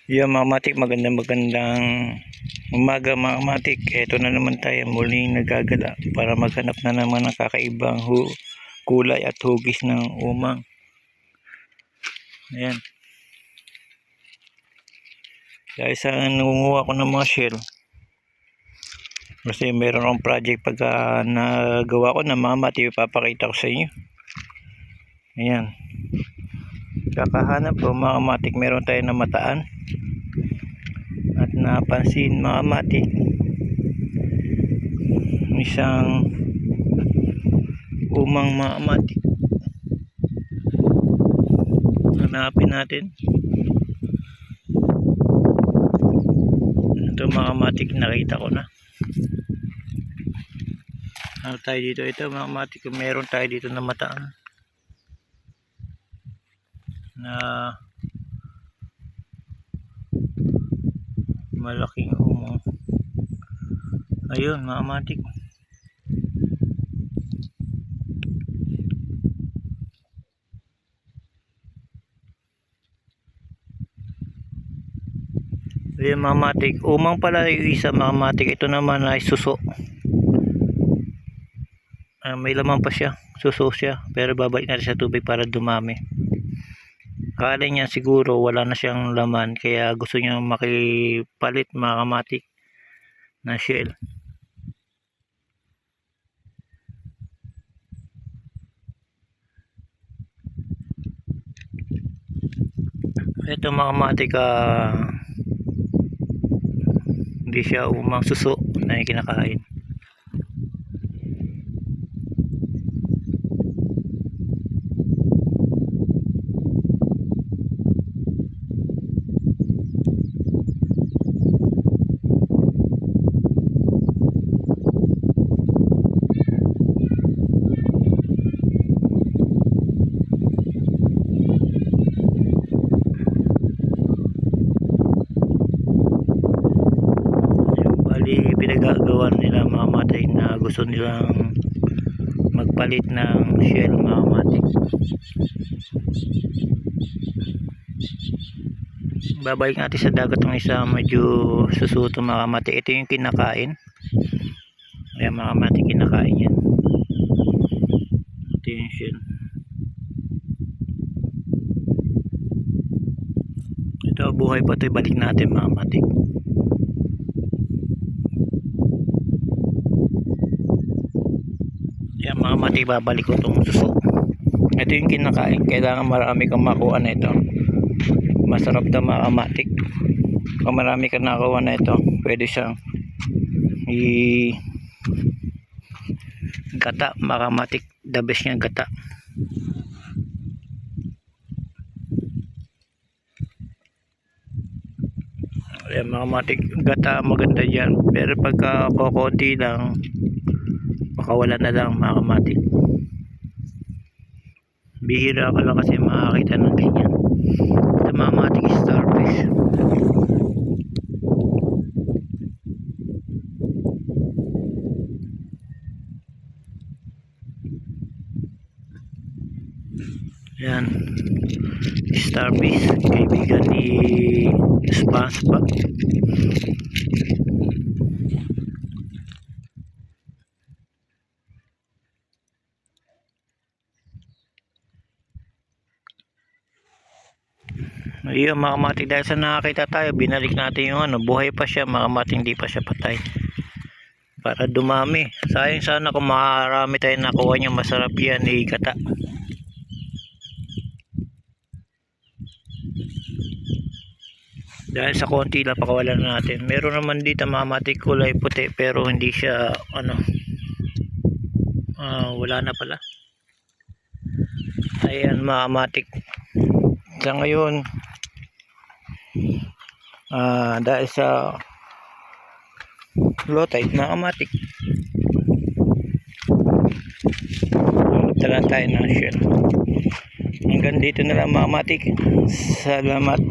Yung mga matik, magandang umaga mga matik. Eto na naman tayo muling nagagala para maghanap na naman ng kakaibang kulay at hugis ng umang. Ayan. Dahil sa nangunguha ko ng mga shell, kasi meron akong project pagka nagawa ko ng mga matik, ipapakita ko sa inyo. Ayan. Kakahanap ko mga matik, meron tayo na mataan. At napansin mga matik, isang umang mga matik. Hanapin natin. Ito mga matik, nakita ko na. Ano tayo dito? Ito mga matik, meron tayo dito na mataan na malaking umang. Ayun mga matik. Ayun mga matik, umang pala yung isa mga matik. Ito naman ay suso. May laman pa siya, suso siya, pero babalik natin sa tubig para dumami. Akala niya siguro wala na siyang laman, kaya gusto niya makipalit mga kamatik na shell. Ito mga kamatik, hindi siya umang, suso na kinakain. Pinagagawa nila mga matik na gusto nilang magpalit ng shell mga matik. Babalik natin sa dagat ng isa medyo susuto mga matik. Ito yung kinakain. Ayan mga matik, kinakain yan. Ito yung shell. Ito buhay pa ito, balik natin mga matik. Yan mga matik, babalik ko itong suso. Ito yung kinakain, kailangan marami kang makuha na ito. Masarap na mga matik. Kung marami kang nakuha na ito, pwede siyang gata mga matik. The best niya gata. Yan mga matik, gata maganda dyan, pero pagka kokonti lang, makawala na lang mga kamatik. Bihira ka lang kasi makakita ng ganyan. Ito mga kamatik, starfish. Yan, starfish, kaibigan ni SpongeBob. Ayun mga kamatik, dahil sa nakakita tayo, binalik natin yung buhay pa siya mga kamatik, hindi pa siya patay, para dumami. Sayang sana kung marami tayo nakuha niya, masarap yan ikata. Dahil sa konti lang pakawalan natin. Meron naman dito mga kamatik kulay puti, pero hindi siya wala na pala. Ayan mga kamatik, sa ngayon dahil sa low tide mga kamatik, tala tayo ng shell. Hanggang dito na lang mga kamatik. Salamat.